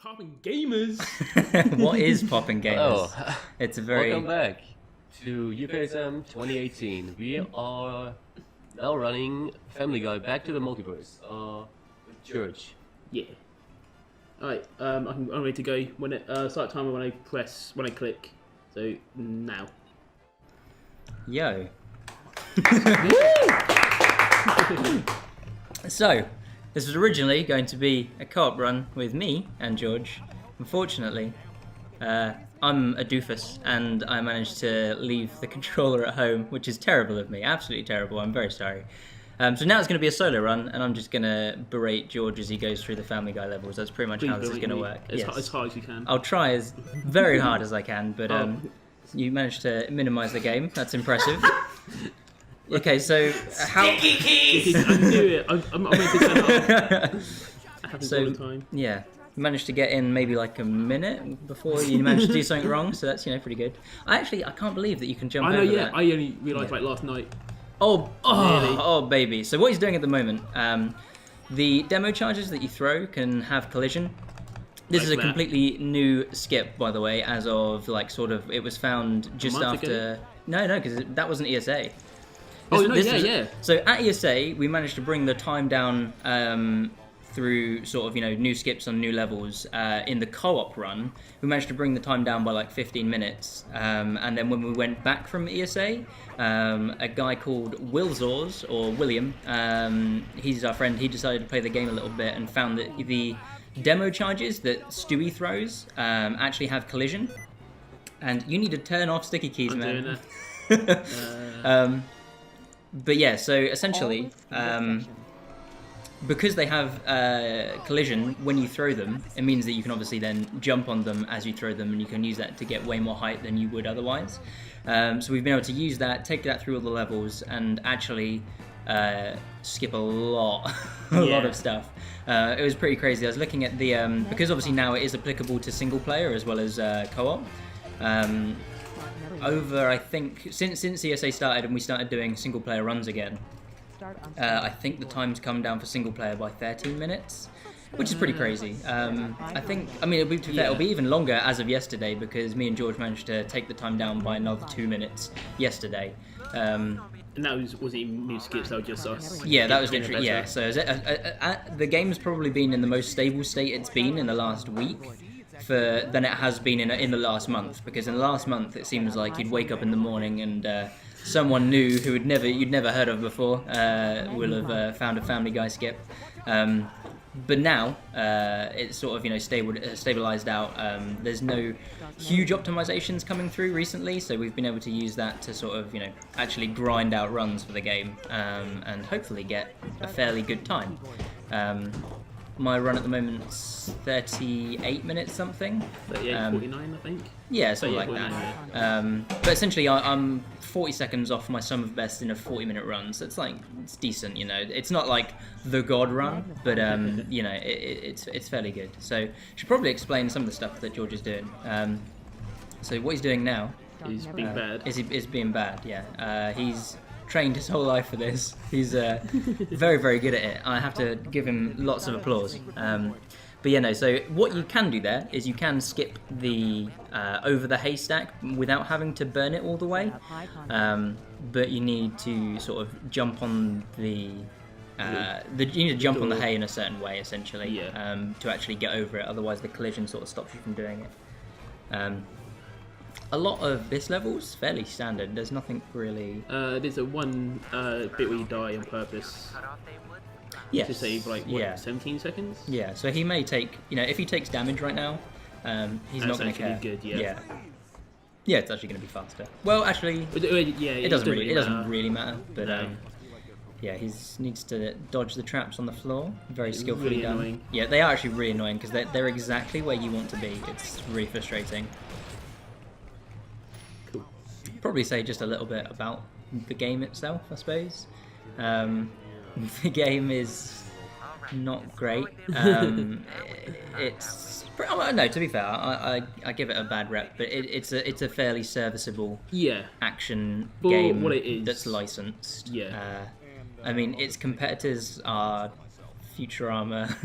Popping gamers. What is popping gamers? Oh, It's a very welcome back to UKSM 2018. We are now running Family Guy Back to the Multiverse with Geurge. Yeah. Alright, I'm ready to go. When it start timer when I click. So now. yo. So, this was originally going to be a co-op run with me and George. Unfortunately, I'm a doofus and I managed to leave the controller at home, which is terrible of me, absolutely terrible. I'm very sorry. So now it's going to be a solo run, and I'm just going to berate George as he goes through the Family Guy levels. That's pretty much how this is going to work. As hard as you can. I'll try as very hard as I can, but you managed to minimise the game. That's impressive. Okay, so how? Sticky keys! I knew it. I'm meant to turn it off. It happens all the time. Yeah, you managed to get in maybe like a minute before you managed to do something wrong, so that's pretty good. I can't believe that you can jump over that. I only realised like last night. Oh, baby. So what he's doing at the moment, the demo charges that you throw can have collision. This is a completely new skip, by the way, as of it was found just after. No, because that wasn't ESA. So at ESA, we managed to bring the time down through new skips on new levels. In the co-op run, we managed to bring the time down by like 15 minutes. And then when we went back from ESA, a guy called Wilzors, or William, he's our friend, he decided to play the game a little bit and found that the demo charges that Stewie throws actually have collision. And you need to turn off sticky keys, man. Doing it. But yeah, so essentially, because they have collision when you throw them, it means that you can obviously then jump on them as you throw them, and you can use that to get way more height than you would otherwise. So we've been able to use that, take that through all the levels, and actually skip a lot of stuff. It was pretty crazy. I was looking at the because obviously now it is applicable to single player as well as co-op. Over, I think, since ESA started and we started doing single player runs again, I think the time's come down for single player by 13 minutes, which is pretty crazy. It'll be even longer as of yesterday, because me and George managed to take the time down by another 2 minutes yesterday. And that was it new skips, that was just us? Yeah, that was literally, yeah. So the game's probably been in the most stable state it's been in the last week than it has been in the last month, because in the last month it seems like you'd wake up in the morning and someone new who you'd never heard of before will have found a Family Guy skip. But now it's sort of stabilized out. There's no huge optimizations coming through recently, so we've been able to use that to sort of actually grind out runs for the game and hopefully get a fairly good time. My run at the moment's 38 minutes something. 38, 49, I think. Yeah, something like that. But essentially, I'm 40 seconds off my sum of best in a 40-minute run, so it's decent. It's not like the God run, but it's fairly good. So, should probably explain some of the stuff that George is doing. So what he's doing now is being bad. Is being bad. Yeah, he's trained his whole life for this. He's very, very good at it. I have to give him lots of applause. So what you can do there is you can skip the over the haystack without having to burn it all the way. But you need to sort of jump on you need to jump on the hay in a certain way, essentially, to actually get over it. Otherwise, the collision sort of stops you from doing it. A lot of this level's fairly standard. There's nothing really. There's a one bit where you die on purpose. Yes. To save 17 seconds. Yeah. So he may take, if he takes damage right now, he's not going to care. Good. Yeah. Yeah, it's actually going to be faster. Well, actually, it doesn't really matter. But he needs to dodge the traps on the floor. Very skillfully really done. Annoying. Yeah, they are actually really annoying because they're exactly where you want to be. It's really frustrating. Probably say just a little bit about the game itself, I suppose. The game is not great. It's no. To be fair, I give it a bad rep, but it's a fairly serviceable action game what it is. That's licensed. Yeah. Its competitors are Futurama,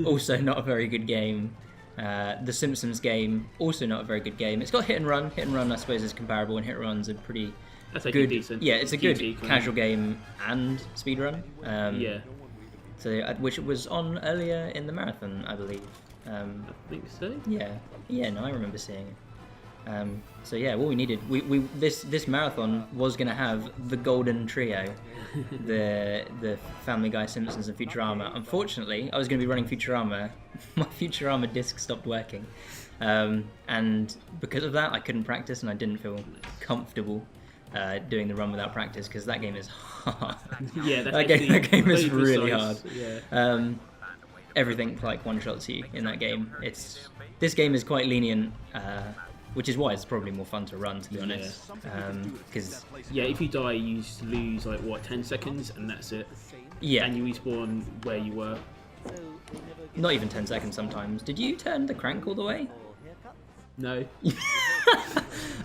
also not a very good game. The Simpsons game, also not a very good game. It's got Hit and Run. Hit and Run, I suppose, is comparable, and Hit and Run's a pretty That's actually good. decent. Yeah, it's a good GT kind casual game and speedrun. Yeah, So which was on earlier in the marathon, I believe. I think so. Yeah, no, I remember seeing it. So yeah, what we needed, this marathon was going to have the golden trio, the Family Guy, Simpsons, and Futurama. Unfortunately, I was going to be running Futurama. My Futurama disc stopped working, and because of that, I couldn't practice, and I didn't feel comfortable doing the run without practice because that game is hard. Yeah, that's that game is very really precise. hard. Yeah. Everything like one-shots you in that game. This game is quite lenient, which is why it's probably more fun to run, to be honest. Because yeah, if you die, you lose like 10 seconds, and that's it. yeah, And you respawn where you were. not even 10 seconds sometimes. Did you turn the crank all the way? No.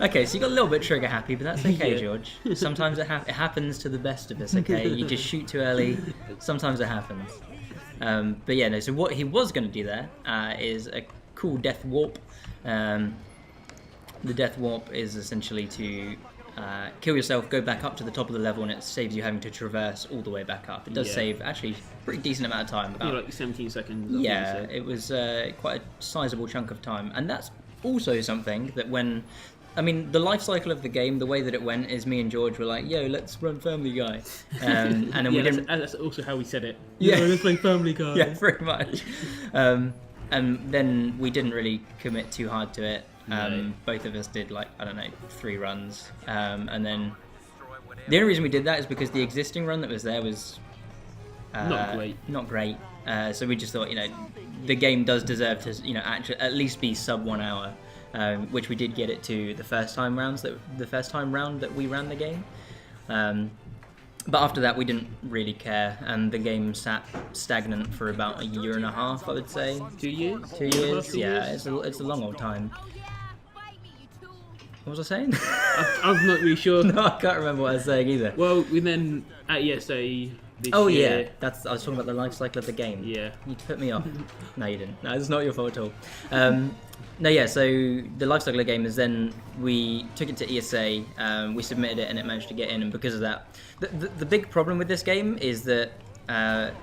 Okay, so you got a little bit trigger happy, but that's okay, Yeah. George. Sometimes it happens to the best of us. Okay, you just shoot too early. Sometimes it happens. But yeah, no. So what he was going to do there is a cool death warp. The death warp is essentially to kill yourself, go back up to the top of the level, and it saves you having to traverse all the way back up. It does Yeah. save actually a pretty decent amount of time. About, Like 17 seconds. I yeah, think you it was quite a sizable chunk of time, and that's also something that the life cycle of the game, the way that it went is me and George were like, yo, let's run Family Guy. And then we didn't... That's also how we said it. Yeah. Let's play Family Guy. Yeah, pretty much. And then we didn't really commit too hard to it. No. Both of us did 3 runs. And then the only reason we did that is because the existing run that was there was... Not great. So we just thought, the game does deserve to, actually at least be sub 1 hour. Which we did get it to the first time round that we ran the game, but after that we didn't really care, and the game sat stagnant for about a year and a half, I would say. 2 years. 2 years, yeah. It's a long old time. What was I saying? I'm not really sure. No, I can't remember what I was saying either. Well, we then at ESA this Oh year. yeah, I was talking about the life cycle of the game. Yeah. You put me off. No, you didn't. No, it's not your fault at all. No, yeah. So the life cycle of the game is then we took it to ESA, we submitted it, and it managed to get in. And because of that, the big problem with this game is that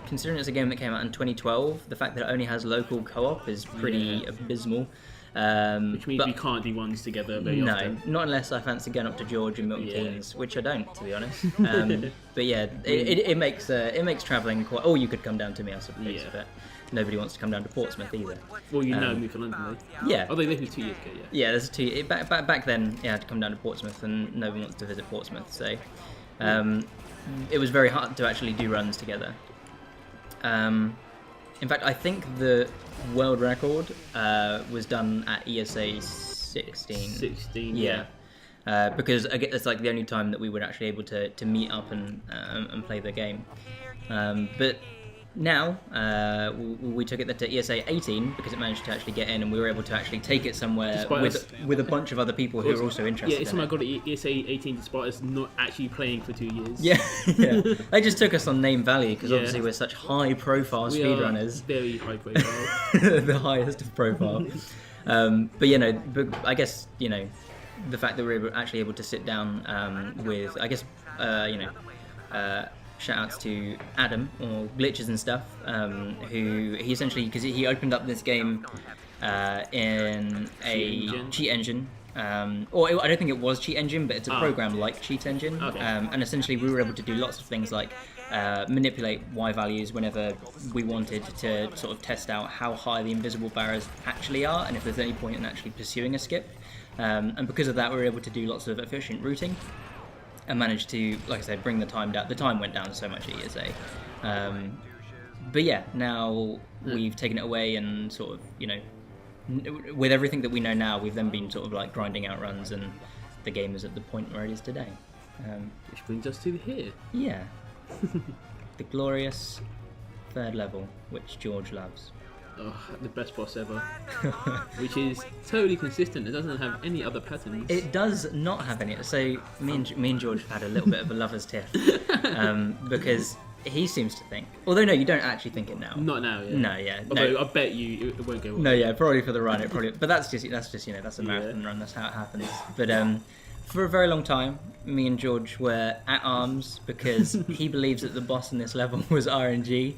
considering it's a game that came out in 2012, the fact that it only has local co-op is pretty abysmal. Which means we can't do ones together very often. No, not unless I fancy going up to Geurge and Milton Keynes, which I don't, to be honest. But yeah, it makes travelling quite. Oh, you could come down to me, I suppose, but nobody wants to come down to Portsmouth either. Well, move to London though. Yeah. Although this was 2 years ago, Yeah, there's back then. You had to come down to Portsmouth, and no one wants to visit Portsmouth, so it was very hard to actually do runs together. In fact, I think the world record was done at ESA 16. 16, yeah. Because I guess it's like the only time that we were actually able to meet up and play the game. But now we took it to ESA 18 because it managed to actually get in, and we were able to actually take it somewhere with a bunch of other people who are also interested. Yeah, it's something I got at ESA 18 despite us not actually playing for 2 years. Yeah. They just took us on name value because obviously we're such high-profile speedrunners. Very high profile. The highest of profile. But I guess the fact that we were actually able to sit down with, I guess shout outs to Adam or Glitches and stuff, who he essentially, because he opened up this game in a cheat engine. Or I don't think it was Cheat Engine, but it's a program like Cheat Engine. Okay. And essentially we were able to do lots of things like manipulate Y values whenever we wanted to sort of test out how high the invisible barriers actually are and if there's any point in actually pursuing a skip. And because of that we were able to do lots of efficient routing and managed to, like I said, bring the time down. The time went down so much at ESA. But yeah, now we've taken it away and sort of, with everything that we know now, we've then been sort of like grinding out runs, and the game is at the point where it is today. Which brings us to here. Yeah. The glorious 3rd level, which Geurge loves. Oh, the best boss ever. Which is totally consistent. It doesn't have any other patterns. It does not have any. So me and Geurge have had a little bit of a lover's tiff. Because he seems to think. Although no, you don't actually think it now. Not now. Yeah. No, yeah. Although No. I bet you it won't go well. No, yeah, probably for the run. It probably, but that's just that's a marathon run. That's how it happens. But for a very long time, me and George were at arms because he believes that the boss in this level was RNG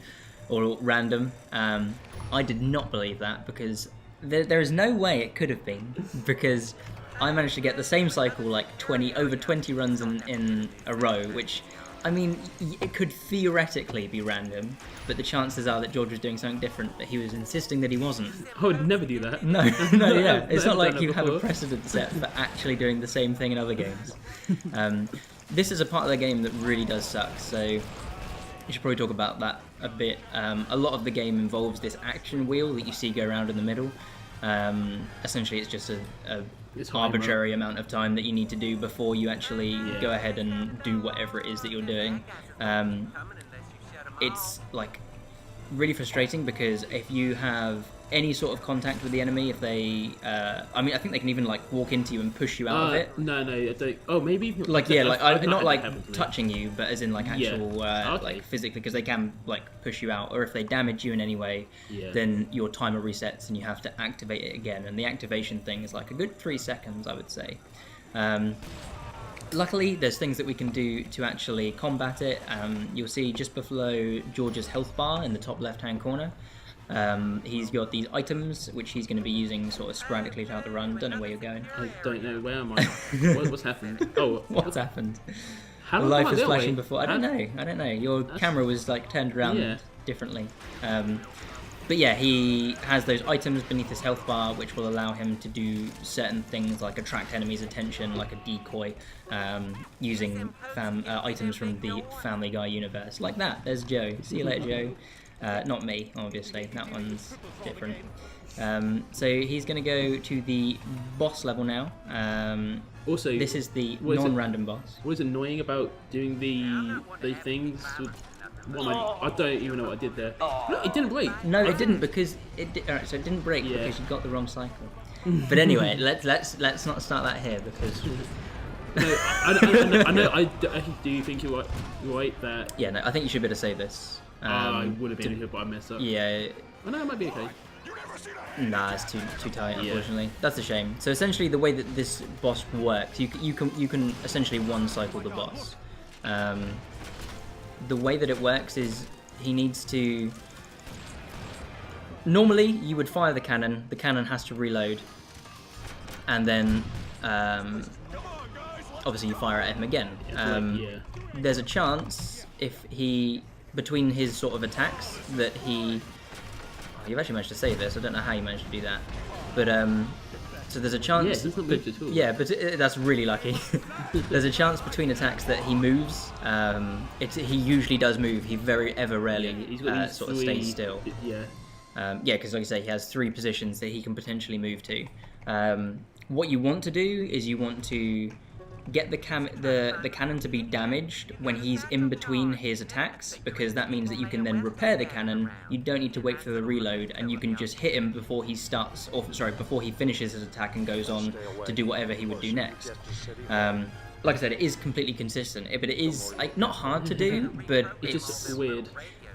or random. I did not believe that because there is no way it could have been, because I managed to get the same cycle like over 20 runs in a row, which, I mean, it could theoretically be random, but the chances are that George was doing something different, but he was insisting that he wasn't. I would never do that. No, yeah. It's not like Never you done have it a precedent set for actually doing the same thing in other games. This is a part of the game that really does suck, so you should probably talk about that a bit. A lot of the game involves this action wheel that you see go around in the middle. Essentially, it's just It's arbitrary amount of time that you need to do before you actually go ahead and do whatever it is that you're doing. It's like really frustrating because if you have any sort of contact with the enemy, if they, I mean, I think they can even like walk into you and push you out of it. No, I don't. Oh, maybe. Like yeah, like I've not had like that happen to me. touching you, but as in like actual Okay. like physically, because they can like push you out, or if they damage you in any way, then your timer resets and you have to activate it again. And the activation thing is like a good 3 seconds, I would say. Luckily, there's things that we can do to actually combat it. You'll see just below George's health bar in the top left-hand corner. He's got these items which he's going to be using sort of sporadically throughout the run. Don't know where you're going. I don't know. Where am I? What's happened? Oh, What's happened? How The long life am I was that flashing way? before. I don't know. Your camera was like turned around differently. But yeah, he has those items beneath his health bar which will allow him to do certain things like attract enemies' attention, like a decoy, using items from the Family Guy universe. Like that. There's Joe. See you later, Joe. Not me, obviously. That one's different. So he's going to go to the boss level now. Also, this is the what is it- non-random boss. What is annoying about doing the things? I don't even know what I did there. No, it didn't break. No, it didn't because alright, so it didn't break Yeah. because you got the wrong cycle. But anyway, let's not start that here because No, I know. I do think you're right that yeah, no, I think you should be able to save this. I would have been here, but I messed up. Yeah, I know it might be okay. nah, it's too tight. Yeah. Unfortunately, that's a shame. So essentially, the way that this boss works, you can essentially one cycle the boss. The way that it works is he needs to. Normally, you would fire the cannon. The cannon has to reload, and then obviously you fire at him again. There's a chance if he between his sort of attacks that he. Oh, you've actually managed to save this. I don't know how you managed to do that, but so there's a chance. Yeah, it doesn't move at all. Yeah, but that's really lucky. There's a chance between attacks that he moves. He usually does move. He very ever rarely He's got these sort of three- stays still. Yeah. Yeah, because like I say, he has 3 positions that he can potentially move to. What you want to do is you want to get the cannon to be damaged when he's in between his attacks, because that means that you can then repair the cannon. You don't need to wait for the reload, and you can just hit him before he before he finishes his attack and goes on to do whatever he would do next. Like I said, it is completely consistent, but it is like not hard to do, but It's just weird.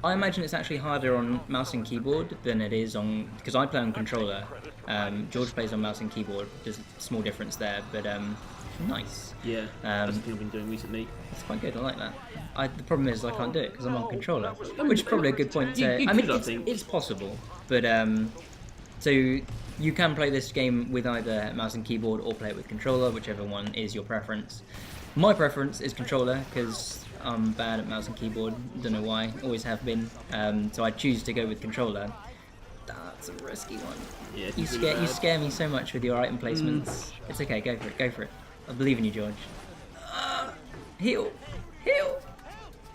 I imagine it's actually harder on mouse and keyboard than it is on, because I play on controller. George plays on mouse and keyboard. There's a small difference there, but nice. Yeah. That's the thing I've been doing recently. It's quite good. I like that. The problem is I can't do it because I'm on controller, which is probably a good point. To, You I mean, could, I think. it's possible, but so you can play this game with either mouse and keyboard or play it with controller, whichever one is your preference. My preference is controller because I'm bad at mouse and keyboard. Don't know why. Always have been. So I choose to go with controller. That's a risky one. Yeah. You scare me so much with your item placements. It's okay. Go for it. Go for it. I believe in you, George. Heal.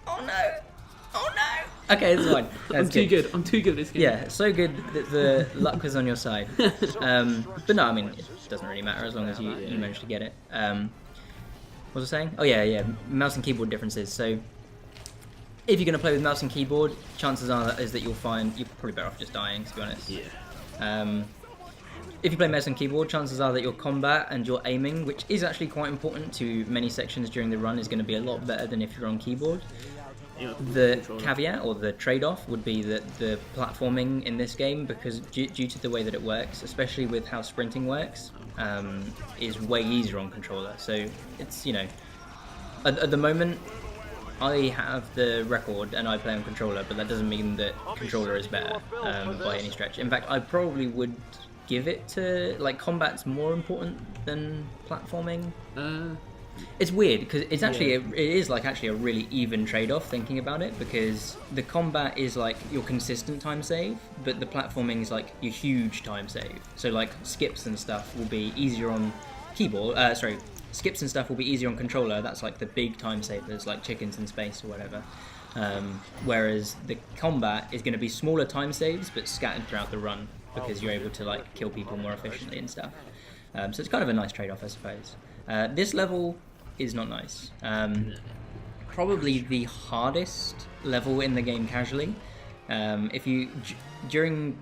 Oh no. Okay, it's fine. I'm too good. I'm too good at this game. Yeah, so good that the luck was on your side. But no, I mean, it doesn't really matter as long as you manage to get it. What was I saying? Oh yeah, mouse and keyboard differences. So if you're going to play with mouse and keyboard, chances are that you'll find you're probably better off just dying, to be honest. Yeah. If you play mouse and keyboard, chances are that your combat and your aiming, which is actually quite important to many sections during the run, is going to be a lot better than if you're on keyboard. The controller. caveat or the trade-off would be that the platforming in this game, because due to the way that it works, especially with how sprinting works, is way easier on controller. So it's, at the moment, I have the record and I play on controller, but that doesn't mean that controller is better by any stretch. In fact, I probably would give it to, combat's more important than platforming. It's weird because it's actually it is actually a really even trade-off thinking about it, because the combat is your consistent time save, but the platforming is your huge time save. So skips and stuff will be easier on keyboard. Skips and stuff will be easier on controller. That's the big time savers, like chickens in space or whatever. Whereas the combat is going to be smaller time saves but scattered throughout the run, because you're able to kill people more efficiently and stuff. So it's kind of a nice trade-off, I suppose. This level is not nice. Probably the hardest level in the game casually. If you during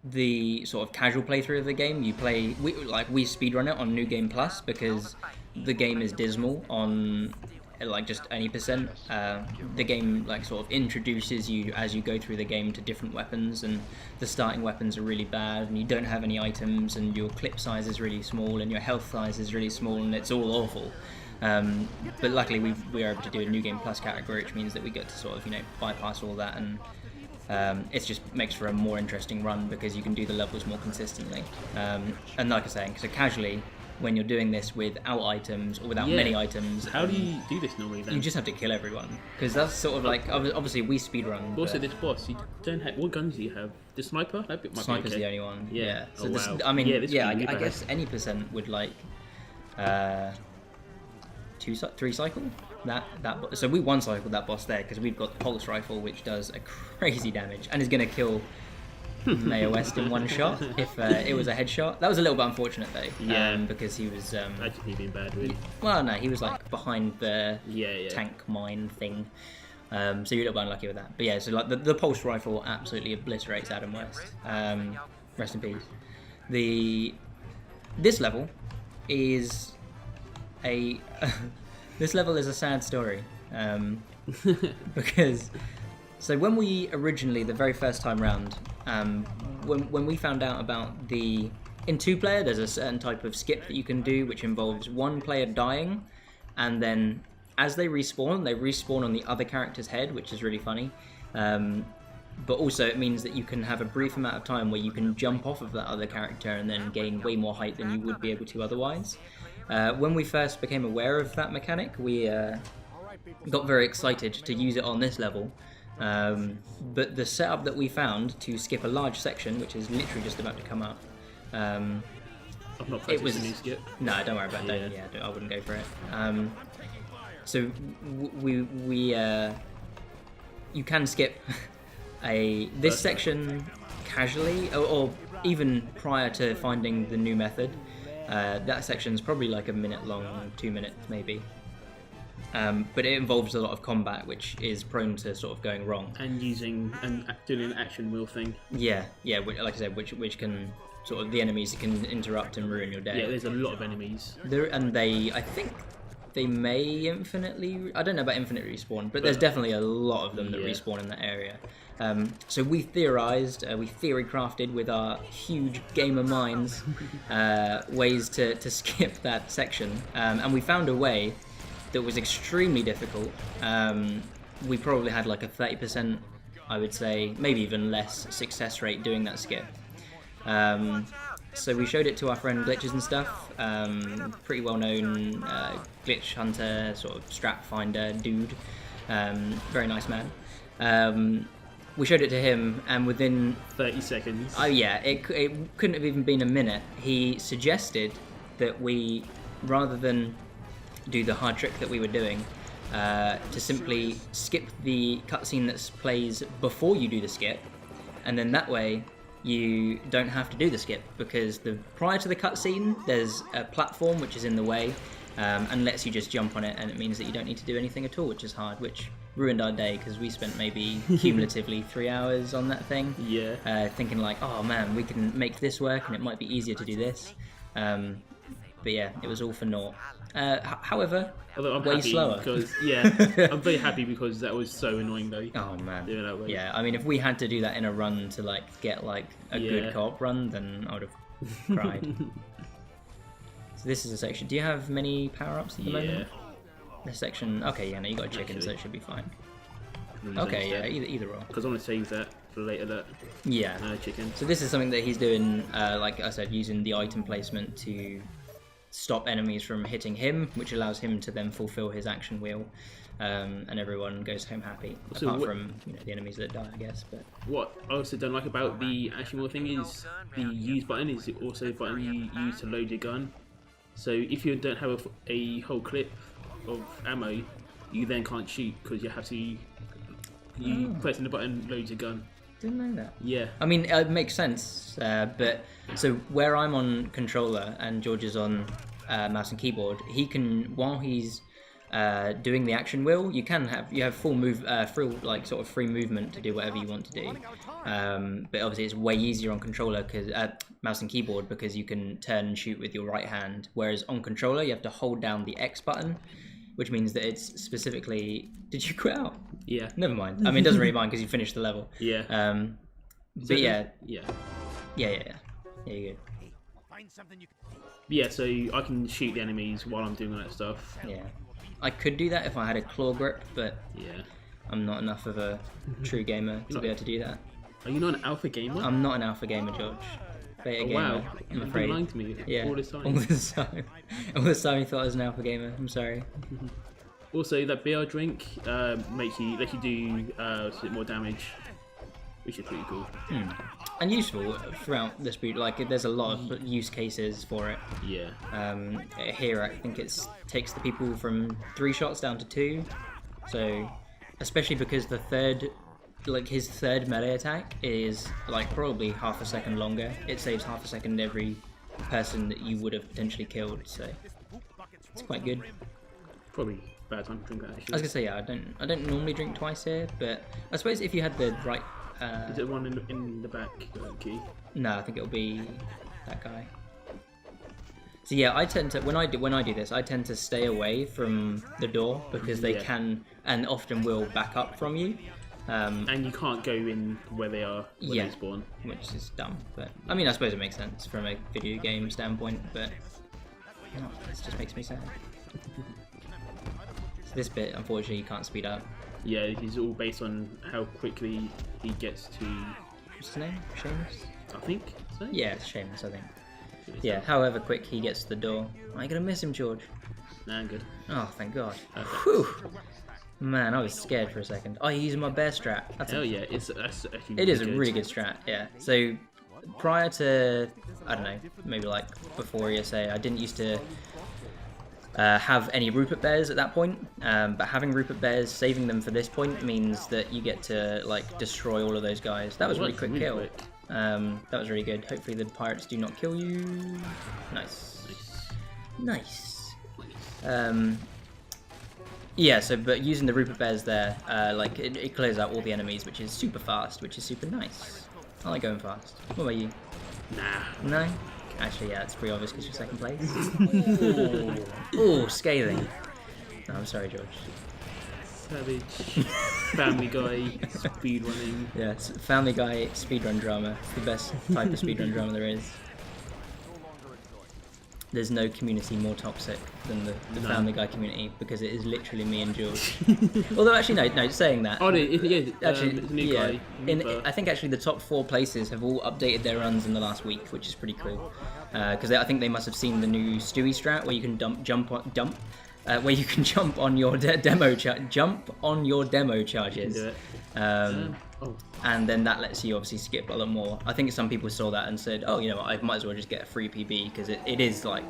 the sort of casual playthrough of the game, we speedrun it on New Game Plus, because the game is dismal on just any percent. The game sort of introduces you as you go through the game to different weapons, and the starting weapons are really bad, and you don't have any items, and your clip size is really small, and your health size is really small, and it's all awful. But luckily we are able to do a New Game Plus category, which means that we get to sort of bypass all that, and it just makes for a more interesting run because you can do the levels more consistently. And like I was saying, so casually, when you're doing this without items or without many items, how do you do this normally then? You just have to kill everyone, because that's sort of obviously we speedrun. Also, this boss, you don't have. What guns do you have? The sniper? Sniper's the only one. Yeah. So this, wow. I mean, I bad. guess any percent would 3 cycle that. So we 1 cycle that boss there because we've got the pulse rifle, which does a crazy damage and is going to kill Mayo West in 1 shot if it was a headshot. That was a little bit unfortunate though, because he was actually been bad, really. Well, no, he was behind the tank mine thing, so you're a little bit unlucky with that. But yeah, so the pulse rifle absolutely obliterates Adam West. Rest in peace. This level is a this level is a sad story, because so when we originally, the very first time round, when we found out about in 2-player, there's a certain type of skip that you can do, which involves 1 player dying, and then as they respawn on the other character's head, which is really funny. But also it means that you can have a brief amount of time where you can jump off of that other character and then gain way more height than you would be able to otherwise. When we first became aware of that mechanic, we got very excited to use it on this level. But the setup that we found to skip a large section, which is literally just about to come up, I've not practiced a new skip. No, don't worry about it. I wouldn't go for it. So you can skip this section casually, or even prior to finding the new method. That section's probably a minute long, 2 minutes maybe. But it involves a lot of combat, which is prone to sort of going wrong. And doing an action wheel thing. Yeah, like I said, which can sort of, the enemies can interrupt and ruin your day. Yeah, there's a lot of enemies. I think they may infinitely. I don't know about infinite respawn, but there's definitely a lot of them that respawn in that area. So we theorized, we theory crafted with our huge gamer minds ways to skip that section, and we found a way that was extremely difficult. We probably had a 30%, I would say, maybe even less success rate doing that skip. So we showed it to our friend Glitches and Stuff, pretty well known glitch hunter, sort of strap finder dude, very nice man. We showed it to him, and within 30 seconds. Oh yeah, it couldn't have even been a minute. He suggested that we, rather than do the hard trick that we were doing, to simply skip the cutscene that plays before you do the skip, and then that way you don't have to do the skip, because prior to the cutscene there's a platform which is in the way, and lets you just jump on it, and it means that you don't need to do anything at all, which is hard, which ruined our day because we spent maybe cumulatively 3 hours on that thing. Yeah. Thinking oh man, we can make this work and it might be easier to do this. But yeah, it was all for naught. However, Although I'm way happy slower. because I'm very happy because that was so annoying though. Oh man. Doing it that way. Yeah, I mean, if we had to do that in a run to like get like a good co-op run, then I would have cried. So this is a section. Do you have many power-ups at the moment? This section. Okay, yeah, no, you got a chicken, so it should be fine. Okay, yeah, either or. Because I want to save that for later. That Yeah. chicken. So this is something that he's doing, like I said, using the item placement to stop enemies from hitting him, which allows him to then fulfill his action wheel, and everyone goes home happy. So apart from the enemies that die, I guess. But what I also don't like about the action wheel thing is the use button is also the button you use to load your gun. So if you don't have a whole clip of ammo, you then can't shoot because you have to. Pressing the button loads your gun. Didn't know that. Yeah. I mean, it makes sense, but so where I'm on controller and George is on mouse and keyboard, he can, while he's doing the action wheel, you have full free movement to do whatever you want to do. But obviously, it's way easier on controller because mouse and keyboard because you can turn and shoot with your right hand, whereas on controller you have to hold down the X button, which means that it's specifically. Did you quit out? Yeah. Never mind. I mean, it doesn't really mind because you finished the level. Yeah. But yeah. Yeah. Yeah, you're good. Yeah, so I can shoot the enemies while I'm doing all that stuff. Yeah. I could do that if I had a claw grip, but yeah, I'm not enough of a true gamer to be able to do that. Are you not an alpha gamer? I'm not an alpha gamer, George. Beta gamer, wow. I'm You've afraid. been lying to me all this time. All this time. All this time you thought I was an alpha gamer. I'm sorry. Also, that BR drink lets you do more damage, which is pretty cool. And useful throughout this boot. Like, there's a lot of use cases for it. Yeah. Here, I think it takes the people from 3 shots down to 2. So, especially because his third melee attack is like probably half a second longer. It saves half a second every person that you would have potentially killed. So, it's quite good. Probably bad time to drink that. Actually. I was gonna say, yeah, I don't normally drink twice here, but I suppose if you had the right. Is it one in the back key? No, I think it'll be that guy. So yeah, I tend to when I do this, I tend to stay away from the door because they can and often will back up from you. And you can't go in where they are when they spawn, which is dumb. But I mean, I suppose it makes sense from a video game standpoint, but it just makes me sad. So this bit, unfortunately, you can't speed up. Yeah, it's all based on how quickly he gets to. What's his name? Seamus? I think so. Yeah, it's Seamus, I think. Yeah, however quick he gets to the door. Am I gonna miss him, George? Nah, I'm good. Oh, thank God. Whew. Man, I was scared for a second. Oh, you're using my bear strat. Hell yeah, that's actually it is a really good strat, yeah. So, prior to, I don't know, maybe like before ESA, I didn't used to have any Rupert bears at that point, but having Rupert bears, saving them for this point means that you get to like destroy all of those guys. That was a really quick kill. Quick. That was really good. Hopefully the pirates do not kill you. Nice. Yeah, so but using the Rupert bears there, like it clears out all the enemies, which is super fast, which is super nice. I like going fast. What about you? Nah. No? Actually, yeah, it's pretty obvious because you're second place. Ooh, scathing. No, I'm sorry, George. Savage. Family Guy. Speedrunning. Yeah, it's Family Guy speedrun drama. It's the best type of speedrun drama there is. There's no community more toxic than the Family Guy community because it is literally me and George. Although actually no, saying that. Oh no, yeah, actually, it's a new guy. I think actually the top 4 places have all updated their runs in the last week, which is pretty cool. Because I think they must have seen the new Stewie strat where you can where you can jump on your demo charges. Do it. And then that lets you obviously skip a lot more. I think some people saw that and said, oh, you know what, I might as well just get a free PB because it is like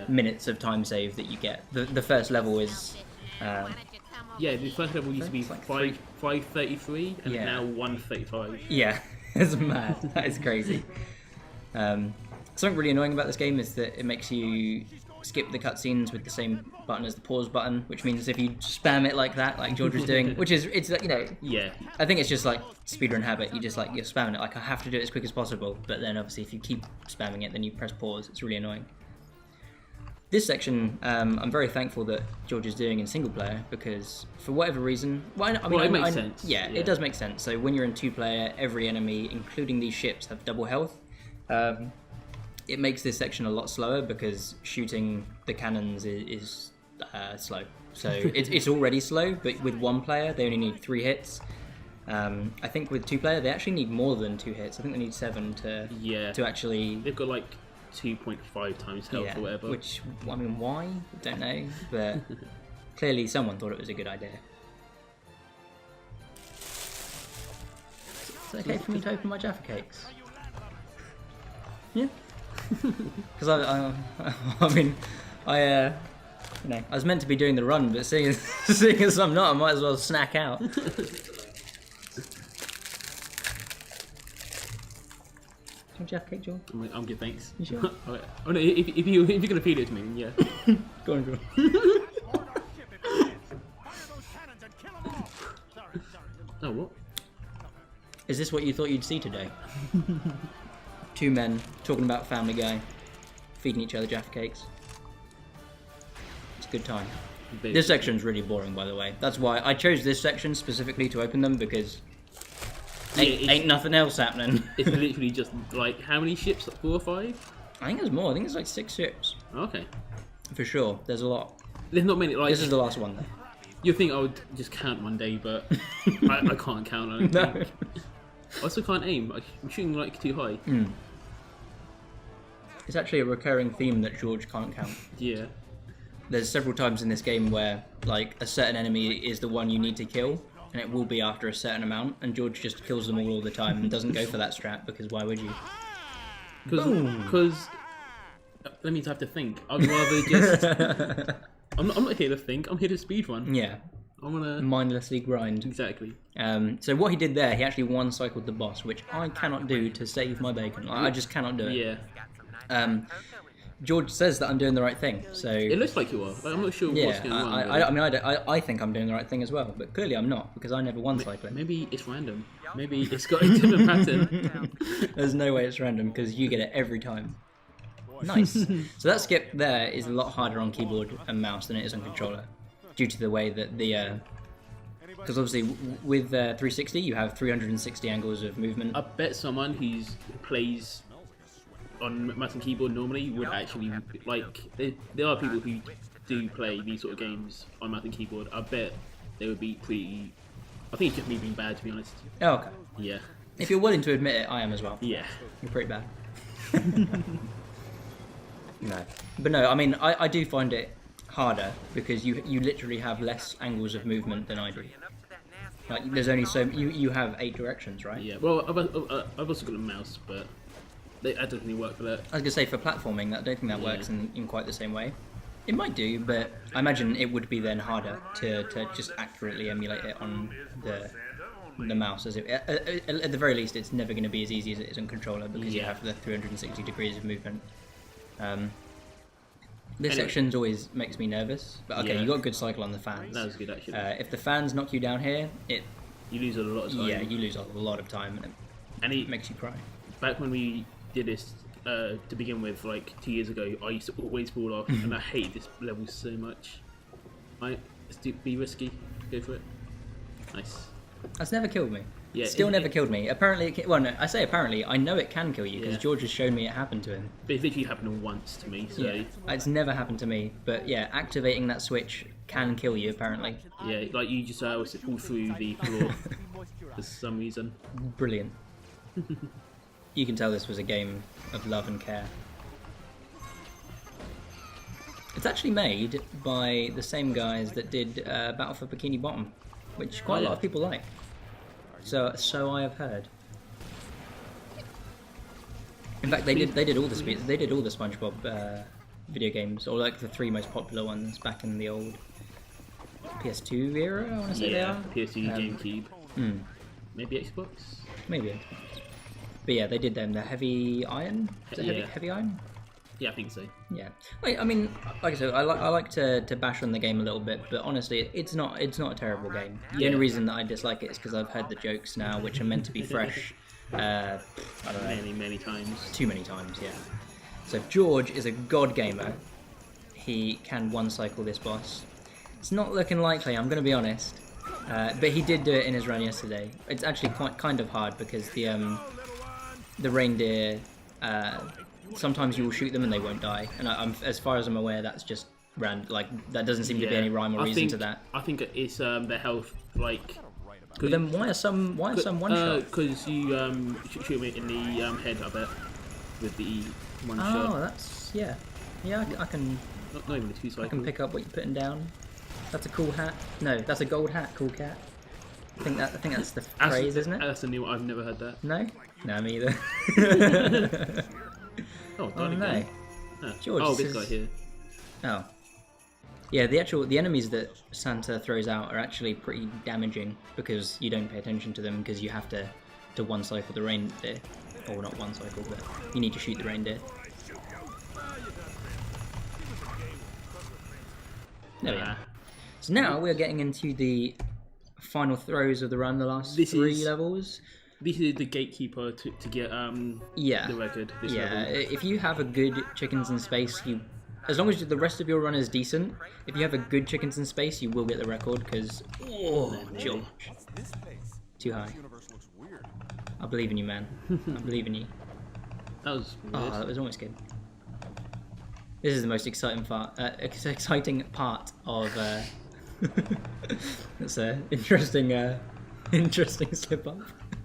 minutes of time save that you get. The first level is... yeah, the first level used to be like 533 and now 135. Yeah, it's mad. That is crazy. Something really annoying about this game is that it makes you skip the cutscenes with the same button as the pause button, which means if you spam it like that, like George was doing, it's like, you know, I think it's just like speedrun habit. You're spamming it like I have to do it as quick as possible, but then obviously if you keep spamming it, then you press pause. It's really annoying. This section, I'm very thankful that Geurge is doing in single player because for whatever reason, it makes sense. Yeah, it does make sense. So when you're in 2-player, every enemy, including these ships, have double health. It makes this section a lot slower because shooting the cannons is slow. So it's already slow, but with 1 player, they only need 3 hits. I think with 2-player, they actually need more than 2 hits. I think they need 7 to actually. They've got like 2.5 times health or whatever. Which, I mean, why? Don't know. But clearly someone thought it was a good idea. Is it okay for me to open my Jaffa cakes? Yeah. Because I was meant to be doing the run, but seeing as I'm not, I might as well snack out. Jaffa cake, John? I'm good, thanks. You sure? Oh no, if you're gonna feed it to me, then yeah. Go on. Oh, what? Is this what you thought you'd see today? 2 men talking about Family Guy, feeding each other Jaffa cakes. It's a good time. This section's really boring, by the way. That's why I chose this section specifically to open them, because ain't nothing else happening. It's literally just like, how many ships? 4 or 5? I think there's more. I think it's like 6 ships. Okay. For sure. There's a lot. There's not many. Like, this is the last one, though. You'd think I would just count one day, but I can't count. I don't think. I also can't aim. I'm shooting like too high. It's actually a recurring theme that Geurge can't count. Yeah. There's several times in this game where like a certain enemy is the one you need to kill, and it will be after a certain amount, and Geurge just kills them all the time and doesn't go for that strat, because why would you? Because let me have to think. I'd rather just. I'm not here to think. I'm here to speedrun. Yeah. I wanna mindlessly grind. Exactly. So what he did there, he actually one-cycled the boss, which I cannot do to save my bacon. I just cannot do it. Yeah. Geurge says that I'm doing the right thing, so it looks like you are. Like, I'm not sure what's going on. I think I'm doing the right thing as well, but clearly I'm not, because I never one-cycle it. Maybe it's random. Maybe it's got a different pattern. There's no way it's random, because you get it every time. Nice. So that skip there is a lot harder on keyboard and mouse than it is on controller, due to the way that the because obviously with 360 you have 360 angles of movement. I bet someone who plays on mouse and keyboard normally would actually like. There are people who do play these sort of games on mouse and keyboard. I bet they would be pretty. I think it's just me being bad, to be honest. Oh, okay. Yeah. If you're willing to admit it, I am as well. Yeah. You're pretty bad. No. But no, I mean, I do find it harder because you literally have less angles of movement than I do. Like, there's only so you have 8 directions, right? Yeah. Well, I've also got a mouse, but that doesn't really work for that. I was gonna say for platforming, I don't think that works in quite the same way. It might do, but I imagine it would be then harder to just accurately emulate it on the mouse. As at the very least, it's never going to be as easy as it is on controller, because you have the 360 degrees of movement. This section always makes me nervous, but okay, you got a good cycle on the fans. That was good, actually. If the fans knock you down here, you lose a lot of time. Yeah, you lose a lot of time, and it makes you cry. Back when we did this to begin with, like 2 years ago, I used to always fall off, and I hate this level so much. Let's be risky. Go for it. Nice. That's never killed me. Yeah, Still never killed me. Apparently, well, no, I say apparently. I know it can kill you because Geurge has shown me it happened to him. But it literally happened once to me. So yeah, it's never happened to me. But yeah, activating that switch can kill you apparently. Yeah, like you just always fall through the floor for some reason. Brilliant. You can tell this was a game of love and care. It's actually made by the same guys that did Battle for Bikini Bottom, which quite a lot of people like. So I have heard. In fact, they did all the SpongeBob video games, or like the 3 most popular ones back in the old PS2 era. I want to say they are. PS2, GameCube, maybe Xbox. Maybe Xbox. But yeah, they did them. The Heavy Iron. Is it Heavy Iron? Yeah, I think so. Yeah. Wait, I mean, like I said, I like to bash on the game a little bit, but honestly, it's not a terrible game. The only reason that I dislike it is because I've heard the jokes now, which are meant to be fresh. I don't know. Many times. Too many times, yeah. So Geurge is a god gamer. he can one-cycle this boss. It's not looking likely, I'm going to be honest. But he did do it in his run yesterday. It's actually kind of hard because the reindeer, sometimes you will shoot them and they won't die. And as far as I'm aware, that's just random. Like, that doesn't seem to be any rhyme or reason to that. I think it's their health, like... But then why are some one shot? Because you shoot me in the head, I bet, with the one shot. Oh, that's yeah. I can. Not even the 2 cycles. I can pick up what you're putting down. That's a cool hat. No, that's a gold hat. Cool cat. I think that's the phrase, isn't it? That's a new one. I've never heard that. No, no, me either. Oh no, George, this guy here. Oh. Yeah, the enemies that Santa throws out are actually pretty damaging because you don't pay attention to them because you have to one cycle the reindeer, or not one cycle, but you need to shoot the reindeer. There we are. So now we're getting into the final throws of the run, the last 3 levels. This is the gatekeeper to get the record. This level. If you have a good chickens in space, as long as the rest of your run is decent, if you have a good chickens in space, you will get the record, because... Oh, George. Too high. I believe in you, man. I believe in you. That was weird. Oh, that was almost good. This is the most exciting part of... That's an interesting slip up.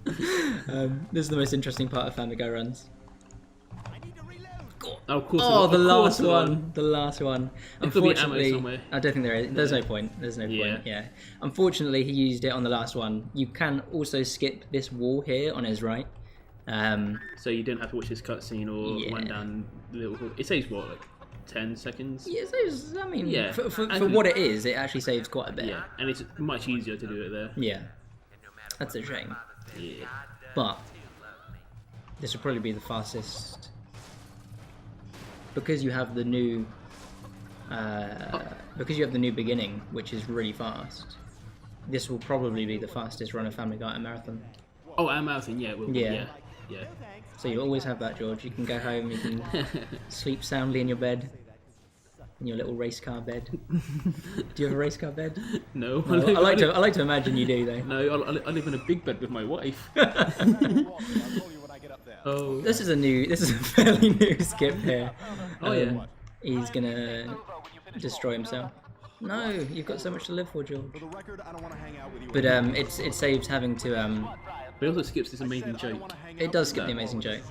This is the most interesting part of Family Guy runs. Oh, of course. Oh, the last one. The last one. Unfortunately, I don't think there is. There's no point. There's no point. Yeah. Unfortunately, he used it on the last one. You can also skip this wall here on his right. So you don't have to watch this cutscene or run down the little. It saves what, like 10 seconds? Yeah, it saves. I mean, for what it is, it actually saves quite a bit. Yeah, and it's much easier to do it there. Yeah, that's a shame. Yeah. But this will probably be the fastest. Because you have the new, beginning, which is really fast. This will probably be the fastest run of Family Guy at marathon. Oh, at marathon, yeah, it will. Yeah. So you always have that, George. You can go home. You can sleep soundly in your bed, in your little race car bed. Do you have a race car bed? No. I like to imagine you do, though. No, I live in a big bed with my wife. Oh, this is a fairly new skip here. Oh yeah. He's gonna destroy himself. No, you've got so much to live for, George. But it saves having to But it also skips this amazing joke. It does skip the amazing joke,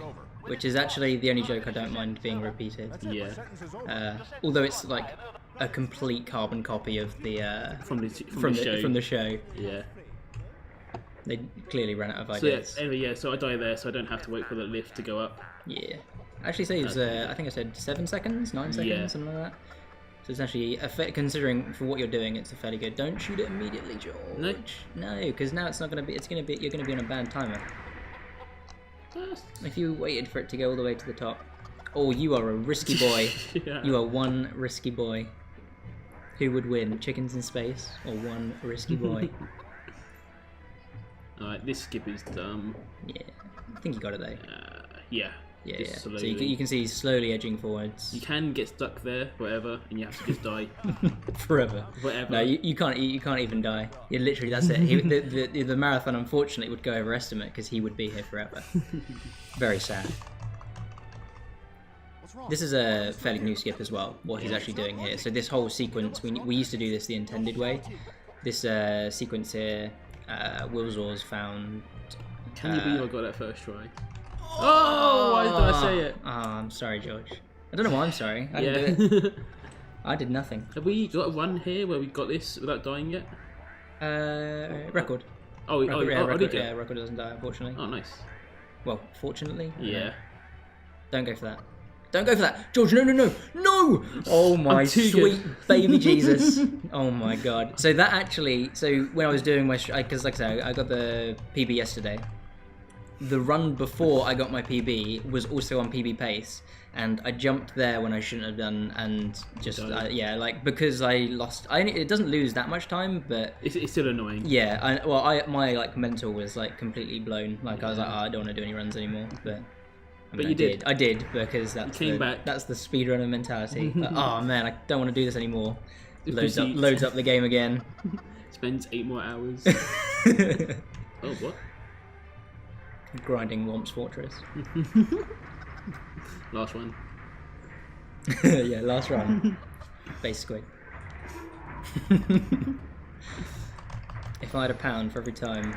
which is actually the only joke I don't mind being repeated. Yeah. Although it's like a complete carbon copy of the from the show. Yeah. They clearly ran out of ideas. So I die there, so I don't have to wait for the lift to go up. Yeah. Actually saves, I think I said 7 seconds, 9 seconds, something like that. So it's actually, considering for what you're doing, it's a fairly good. Don't shoot it immediately, George. No, because now you're going to be on a bad timer. If you waited for it to go all the way to the top. Oh, you are a risky boy. Yeah. You are one risky boy. Who would win, chickens in space or one risky boy? Alright, this skip is dumb. Yeah, I think you got it though. Yeah. So you can see he's slowly edging forwards. You can get stuck there forever, and you have to just die. Forever. Whatever. No, you can't even die. You literally, that's it. The marathon, unfortunately, would go over estimate because he would be here forever. Very sad. This is a fairly new skip as well, what he's actually doing here. So this whole sequence, we used to do this the intended way. This sequence here, Wilzor's found... Can you believe I got that first try? Oh, why did I say it? Oh, I'm sorry, George. I don't know why I'm sorry. I didn't do it. I did nothing. Have we got a run here where we got this without dying yet? Record. Record doesn't die, unfortunately. Oh, nice. Well, fortunately. Yeah. Don't go for that. Don't go for that, George! No! Oh my sweet baby Jesus! Oh my God! So that actually, when I was doing my, because like I said, I got the PB yesterday. The run before I got my PB was also on PB pace, and I jumped there when I shouldn't have done, and just because I lost. It doesn't lose that much time, but it's still annoying. Yeah, my mental was like completely blown. Like I was like, I don't want to do any runs anymore, but. But you did. I did because that's came back. That's the speedrunner mentality. Like, oh man, I don't want to do this anymore. Loads Proceeds. up the game again. Spends 8 more hours. Oh, what? Grinding Womp's Fortress. Last one. Yeah, last run. Base squid. If I had £1 for every time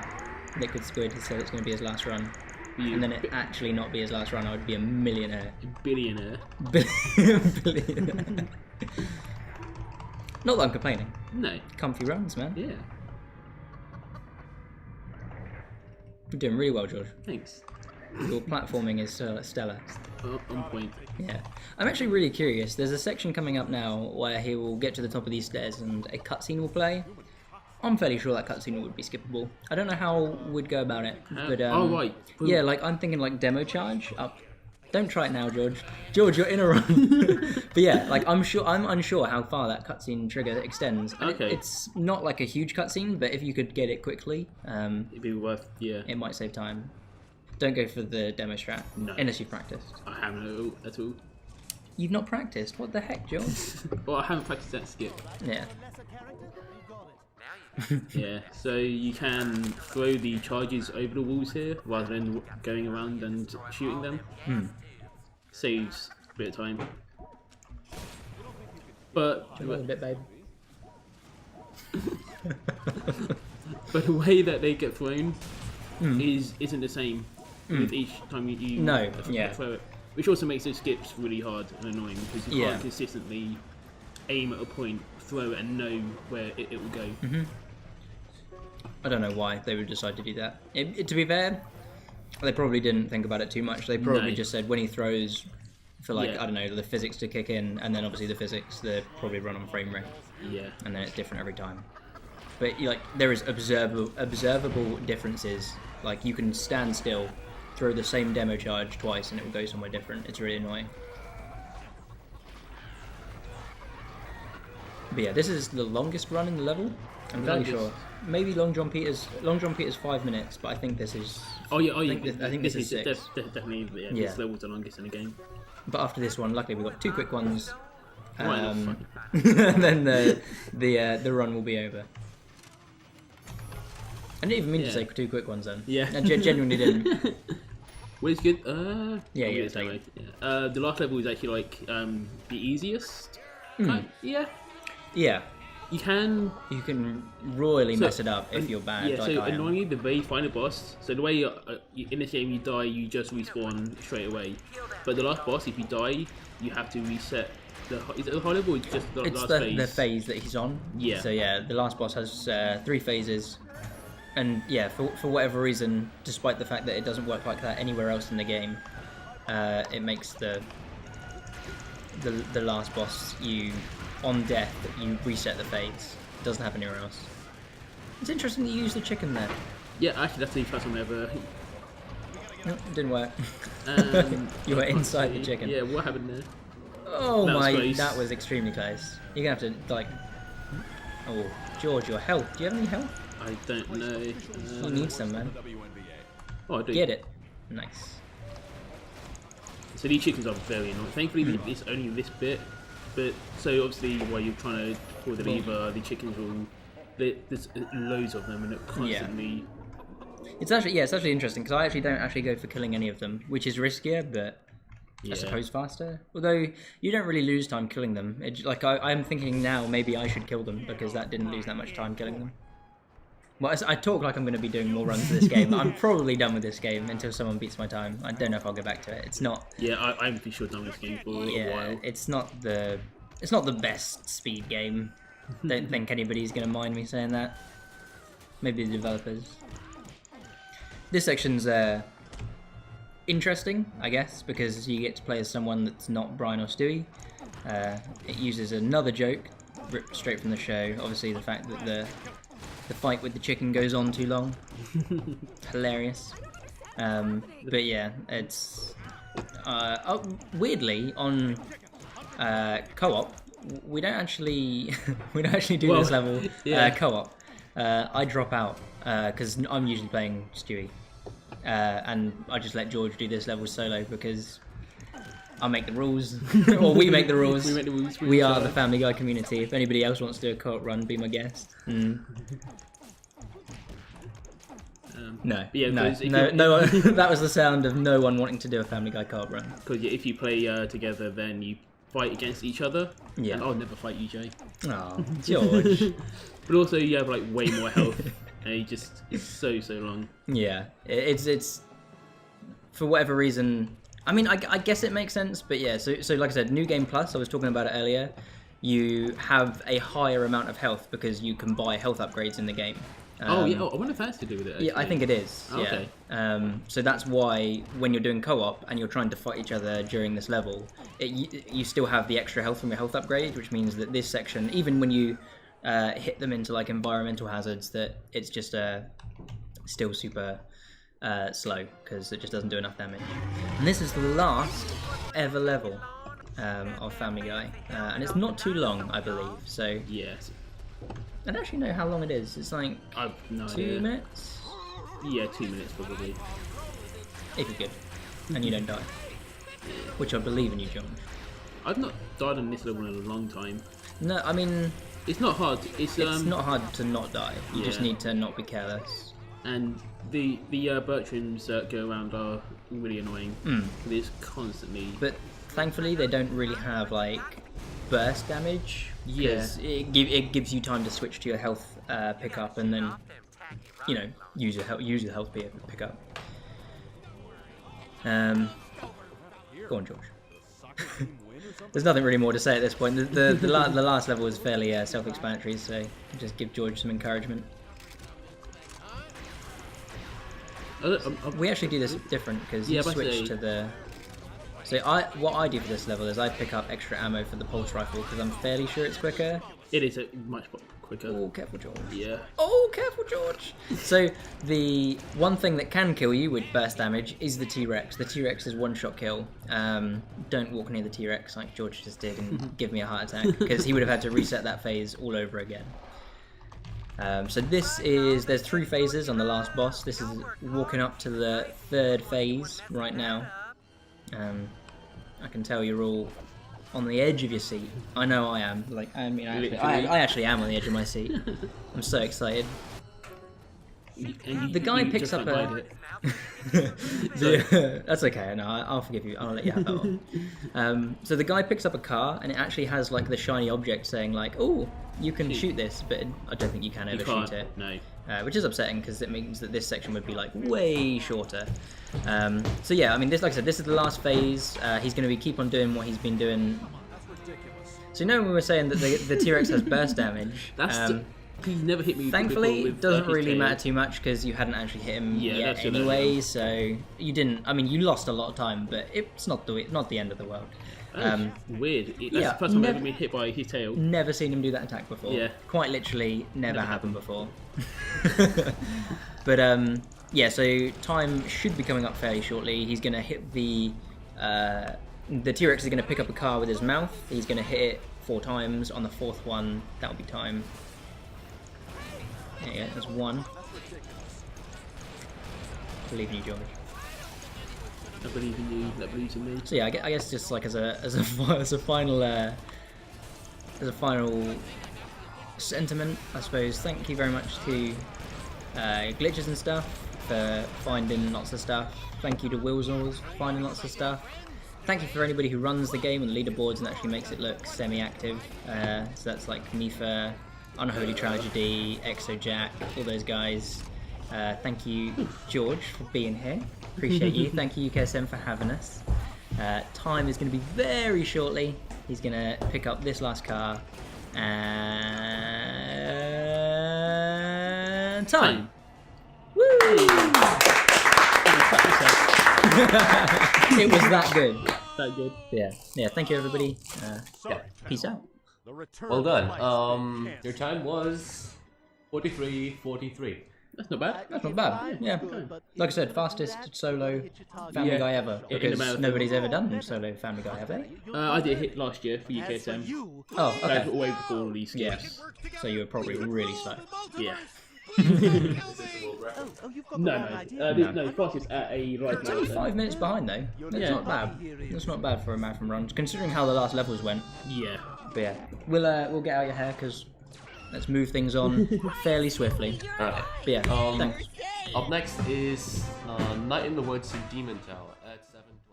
Liquid Squid has said it's going to be his last run, and then it actually not be his last run, I would be a millionaire. Billionaire. Billionaire. Not that I'm complaining. No. Comfy runs, man. Yeah. You're doing really well, George. Thanks. Your platforming is stellar. On point. Yeah. I'm actually really curious. There's a section coming up now where he will get to the top of these stairs and a cutscene will play. I'm fairly sure that cutscene would be skippable. I don't know how we'd go about it, but oh right. yeah, like I'm thinking like demo charge up. Don't try it now, George. George, you're in a run. But yeah, like I'm unsure how far that cutscene trigger extends. And Okay. it's not like a huge cutscene, but if you could get it quickly, It'd be worth. Yeah. it might save time. Don't go for the demo strat unless you've practiced. I haven't at all. You've not practiced? What the heck, George? Well, I haven't practiced that skip. Yeah. Yeah. So you can throw the charges over the walls here rather than going around and shooting them. Saves a bit of time. But A little bit, babe. but the way that they get thrown isn't the same with each time you No, yeah. throw it, which also makes the skips really hard and annoying because you can't consistently aim at a point, throw it, and know where it will go. I don't know why they would decide to do that. To be fair, they probably didn't think about it too much. They probably No. just said when he throws, for like, Yeah. I don't know, the physics to kick in, and then obviously the physics, they probably run on frame rate, Yeah. and then it's different every time. But like, there is observable differences. Like, you can stand still, throw the same demo charge twice, and it will go somewhere different. It's really annoying. But yeah, this is the longest run in the level. I'm fairly Longest. sure. Maybe Long John Peters 5 minutes, but I think this is. Oh yeah. I think this is 6. Definitely. Yeah. Yeah. This level's the longest in the game. But after this one, luckily we got 2 quick ones. Why not? And then the run will be over. I didn't even mean to Yeah. say 2 quick ones then. Yeah. I genuinely didn't. Well, it's good. Yeah, I'll yeah, get it that take way. Yeah. The last level is actually like the easiest. Yeah. Yeah, You can. you can royally So, mess it up if you're bad. Yeah. like So I am. annoyingly, the very final boss. So the way in this game you die, you just respawn straight away. But the last boss, if you die, you have to reset. Is it the high level or just the It's last the phase that he's on. Yeah. So yeah, the last boss has 3 phases, and yeah, for whatever reason, despite the fact that it doesn't work like that anywhere else in the game, it makes the last boss on death you reset the phase. It doesn't happen anywhere else. It's interesting that you use the chicken there. Yeah, actually, that's the first time ever. No, it didn't work. You were I can't inside the see. chicken. Yeah, what happened there? Oh That was my, close. that was extremely close. You're gonna have to like. Oh, George, your health. Do you have any health? I don't know. You need some, man. Oh, I do. Get it. Nice. So these chickens are very annoying. Thankfully, it's only this bit. But so obviously, while you're trying to pull the lever, the chickens will. There's loads of them, and it constantly. It's actually interesting because I actually don't actually go for killing any of them, which is riskier, but Yeah. I suppose faster. Although you don't really lose time killing them. I'm thinking now maybe I should kill them because that didn't lose that much time killing them. Well, I talk like I'm going to be doing more runs of this game. I'm probably done with this game until someone beats my time. I don't know if I'll go back to it. It's not. Yeah, I'm pretty sure done with this game for a while. It's not the best speed game. Don't think anybody's going to mind me saying that. Maybe the developers. This section's interesting, I guess, because you get to play as someone that's not Brian or Stewie. It uses another joke ripped straight from the show. Obviously, the fact that the fight with the chicken goes on too long. Hilarious. But yeah, it's weirdly on co-op. We don't actually do this level yeah. co-op. I drop out because I'm usually playing Stewie. and I just let George do this level solo because I make the rules, or we make the rules. We make the rules. We are the Family Guy community. If anybody else wants to do a co-op run, be my guest. No, yeah, no. That was the sound of no one wanting to do a Family Guy co-op run. Because if you play together, then you fight against each other. Yeah. And I'll never fight you, Jay. Oh, George. But also, you have like way more health, and it's so long. Yeah, it's for whatever reason. I mean, I guess it makes sense, but yeah. So like I said, New Game Plus. I was talking about it earlier. You have a higher amount of health because you can buy health upgrades in the game. I wonder if that's to do with it. Actually. Yeah, I think it is. Oh, okay. Yeah. So that's why when you're doing co-op and you're trying to fight each other during this level, you still have the extra health from your health upgrade, which means that this section, even when you hit them into like environmental hazards, that it's just still super slow because it just doesn't do enough damage. And this is the last ever level of Family Guy, and it's not too long, I believe. So yes. I don't actually know how long it is. It's like I've no 2 idea. minutes? Yeah, 2 minutes probably. If you're good. And you don't die. Which I believe in you, George. I've not died on this level in a long time. No, I mean... It's not hard. It's not hard to not die. You just need to not be careless. And the Bertrams that go around are really annoying. It's constantly... But thankfully they don't really have, like, burst damage. Yeah. It gives you time to switch to your health pickup and then, you know, use your health pickup. Go on, George. There's nothing really more to say at this point. The last level was fairly self-explanatory, so just give George some encouragement. We actually do this different because you switch to the... So what I do for this level is I pick up extra ammo for the pulse rifle because I'm fairly sure it's quicker. It is much quicker. Oh, careful, George. Yeah. Oh, careful, George. So the one thing that can kill you with burst damage is the T-Rex. The T-Rex is one-shot kill. Don't walk near the T-Rex like George just did and give me a heart attack because he would have had to reset that phase all over again. So there's 3 phases on the last boss. This is walking up to the 3rd phase right now. I can tell you're all on the edge of your seat. I know I am. Like, I mean, I actually am on the edge of my seat. I'm so excited. The guy picks up a... That's okay. No, I'll forgive you. I'll let you have that one. So the guy picks up a car, and it actually has like the shiny object saying like, "Oh, you can shoot this," but I don't think you can ever shoot it. No. Which is upsetting because it means that this section would be like way shorter. So yeah, I mean, like I said, this is the last phase. He's going to keep on doing what he's been doing. So you know when we were saying that the T-Rex has burst damage. He's never hit me. Thankfully, with it doesn't really tail. matter too much because you hadn't actually hit him yet anyway. So you didn't. I mean, you lost a lot of time, but it's not the end of the world. Weird. That's the first time I've ever been hit by his tail. Never seen him do that attack before. Yeah. Quite literally, never happened before. But yeah. So time should be coming up fairly shortly. He's gonna hit the T-Rex is gonna pick up a car with his mouth. He's gonna hit it 4 times. On the 4th one, that'll be time. There you go, that's 1. Believe in you, George. I believe in you. That believes in me. So yeah, I guess just like as a final sentiment, I suppose. Thank you very much to Glitches and stuff for finding lots of stuff. Thank you to Wilsors for finding lots of stuff. Thank you for anybody who runs the game and leaderboards and actually makes it look semi-active. So that's like Nifa, Unholy Tragedy, Exojack, all those guys. Thank you, George, for being here. Appreciate you. Thank you, UKSM, for having us. Time is going to be very shortly. He's going to pick up this last car. And time. Woo! It was that good. That good. Yeah. Thank you, everybody. Peace out. Well done. Your time was 43:43. That's not bad. That's not bad. Yeah. Like I said, fastest solo Family Guy ever. Because nobody's ever done solo Family Guy, have they? I did a hit last year for UKSM. Oh, okay. Way before all these skips. Yeah. So you were probably really slow. Yeah. Oh, you've got No, the wrong no, idea. no. Fastest at a right It's only 5 minutes behind though. That's not bad. That's not bad for a marathon run, considering how the last levels went. Yeah. But yeah, we'll get out your hair because let's move things on fairly swiftly. But yeah, thanks. Up next is Night in the Woods in Demon Tower at 7:20.